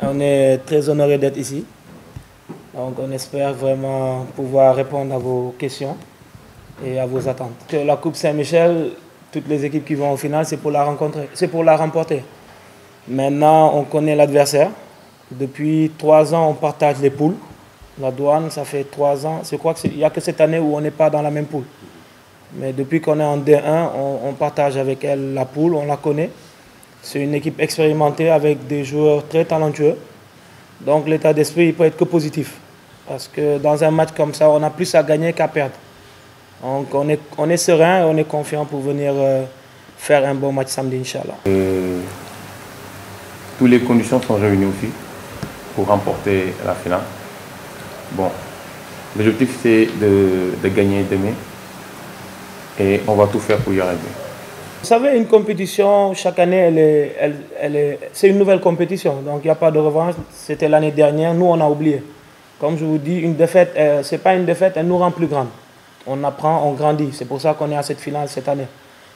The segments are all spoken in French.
On est très honoré d'être ici. Donc on espère vraiment pouvoir répondre à vos questions et à vos attentes. Que la Coupe Saint-Michel, toutes les équipes qui vont au final, c'est pour la rencontrer, c'est pour la remporter. Maintenant, on connaît l'adversaire. Depuis 3 ans, on partage les poules. La Douane, ça fait 3 ans. Je crois qu'il n'y a que cette année où on n'est pas dans la même poule. Mais depuis qu'on est en D1, on partage avec elle la poule, on la connaît. C'est une équipe expérimentée avec des joueurs très talentueux. Donc l'état d'esprit, il peut être que positif. Parce que dans un match comme ça, on a plus à gagner qu'à perdre. Donc on est serein et on est confiant pour venir faire un bon match samedi, Inch'Allah. Toutes les conditions sont réunies aussi pour remporter la finale. Bon, l'objectif c'est de gagner demain et on va tout faire pour y arriver. Vous savez, une compétition, chaque année, c'est une nouvelle compétition. Donc il n'y a pas de revanche. C'était l'année dernière, nous on a oublié. Comme je vous dis, une défaite, ce n'est pas une défaite, elle nous rend plus grande. On apprend, on grandit. C'est pour ça qu'on est à cette finale cette année.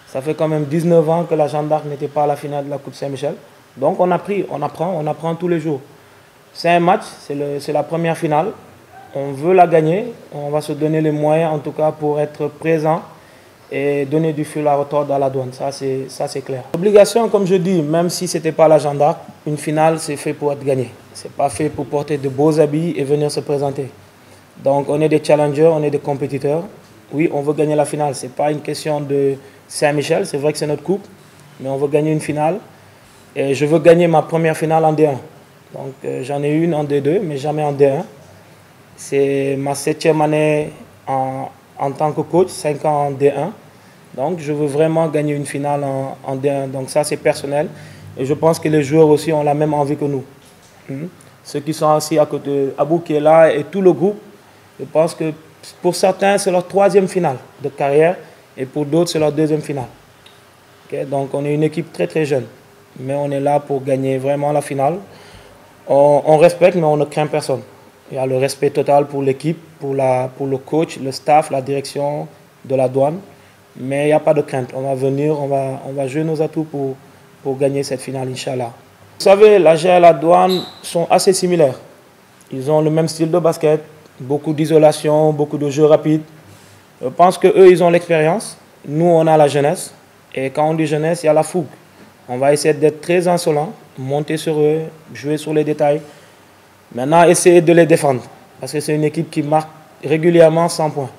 Ça fait quand même 19 ans que la Jeanne d'Arc n'était pas à la finale de la Coupe Saint-Michel. Donc on apprend tous les jours. C'est un match, c'est la première finale. On veut la gagner. On va se donner les moyens, en tout cas, pour être présent et donner du fil à retordre à la Douane. Ça, c'est clair. L'obligation, comme je dis, même si ce n'était pas la Jeanne d'Arc, une finale, c'est fait pour être gagné. Ce n'est pas fait pour porter de beaux habits et venir se présenter. Donc, on est des challengers, on est des compétiteurs. Oui, on veut gagner la finale. Ce n'est pas une question de Saint-Michel. C'est vrai que c'est notre coupe, mais on veut gagner une finale. Et je veux gagner ma première finale en D1. Donc, j'en ai une en D2, mais jamais en D1. C'est ma 7e année en tant que coach, 5 ans en D1. Donc, je veux vraiment gagner une finale en D1. Donc, ça, c'est personnel. Et je pense que les joueurs aussi ont la même envie que nous. Ceux qui sont assis à côté, Abou qui est là et tout le groupe, je pense que pour certains, c'est leur 3e finale de carrière et pour d'autres, c'est leur 2e finale. Okay? Donc, on est une équipe très, très jeune. Mais on est là pour gagner vraiment la finale. On respecte, mais on ne craint personne. Il y a le respect total pour l'équipe, pour le coach, le staff, la direction de la Douane. Mais il n'y a pas de crainte. On va venir, on va jouer nos atouts pour gagner cette finale, Inch'Allah. Vous savez, la GA et la Douane sont assez similaires. Ils ont le même style de basket, beaucoup d'isolation, beaucoup de jeux rapides. Je pense qu'eux, ils ont l'expérience. Nous, on a la jeunesse. Et quand on dit jeunesse, il y a la fougue. On va essayer d'être très insolent, monter sur eux, jouer sur les détails. Maintenant, essayer de les défendre. Parce que c'est une équipe qui marque régulièrement 100 points.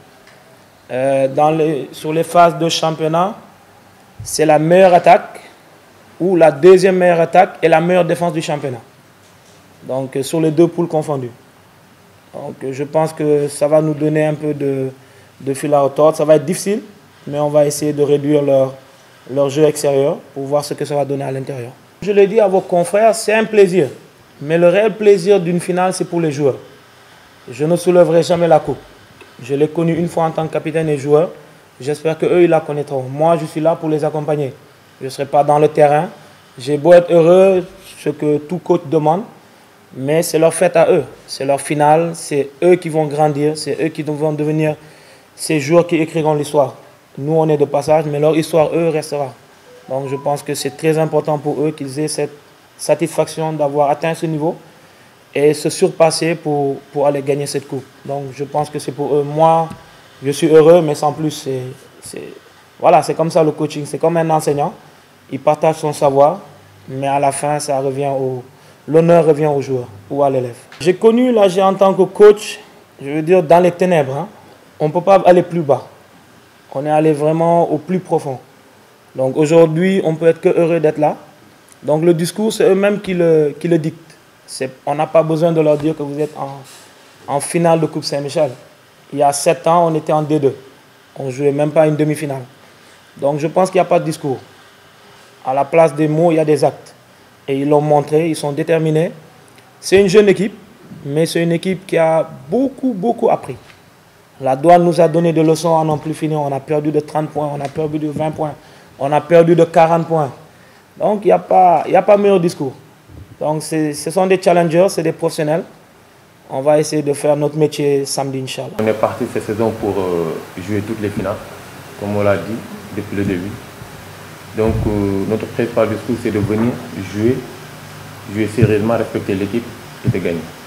Sur les phases de championnat, c'est la meilleure attaque ou la 2e meilleure attaque et la meilleure défense du championnat. Donc, sur les 2 poules confondues. Donc, je pense que ça va nous donner un peu de fil à retordre. Ça va être difficile, mais on va essayer de réduire leur jeu extérieur pour voir ce que ça va donner à l'intérieur. Je l'ai dit à vos confrères, c'est un plaisir. Mais le réel plaisir d'une finale, c'est pour les joueurs. Je ne soulèverai jamais la coupe. Je l'ai connue une fois en tant que capitaine et joueur. J'espère qu'eux, ils la connaîtront. Moi, je suis là pour les accompagner. Je ne serai pas dans le terrain. J'ai beau être heureux, ce que tout coach demande, mais c'est leur fête à eux. C'est leur finale. C'est eux qui vont grandir. C'est eux qui vont devenir ces joueurs qui écriront l'histoire. Nous, on est de passage, mais leur histoire, eux, restera. Donc, je pense que c'est très important pour eux qu'ils aient cette satisfaction d'avoir atteint ce niveau et se surpasser pour aller gagner cette coupe. Donc, je pense que c'est pour eux. Moi, je suis heureux, mais sans plus, voilà, c'est comme ça le coaching. C'est comme un enseignant. Il partage son savoir, mais à la fin, l'honneur revient au joueur ou à l'élève. J'ai connu l'AG en tant que coach, je veux dire, dans les ténèbres. On ne peut pas aller plus bas. On est allé vraiment au plus profond. Donc aujourd'hui, on peut être que heureux d'être là. Donc le discours, c'est eux-mêmes qui le dictent. On n'a pas besoin de leur dire que vous êtes en finale de Coupe Saint-Michel. Il y a 7 ans, on était en D2. On ne jouait même pas une demi-finale. Donc je pense qu'il n'y a pas de discours. À la place des mots, il y a des actes. Et ils l'ont montré, ils sont déterminés. C'est une jeune équipe, mais c'est une équipe qui a beaucoup, beaucoup appris. La Douane nous a donné des leçons à n'en plus finir. On a perdu de 30 points, on a perdu de 20 points, on a perdu de 40 points. Donc, il n'y a pas meilleur discours. Donc, ce sont des challengers, c'est des professionnels. On va essayer de faire notre métier samedi, Inch'Allah. On est parti cette saison pour jouer toutes les finales, comme on l'a dit depuis le début. Donc, notre principal discours, c'est de venir jouer jouer sérieusement, respecter l'équipe et de gagner.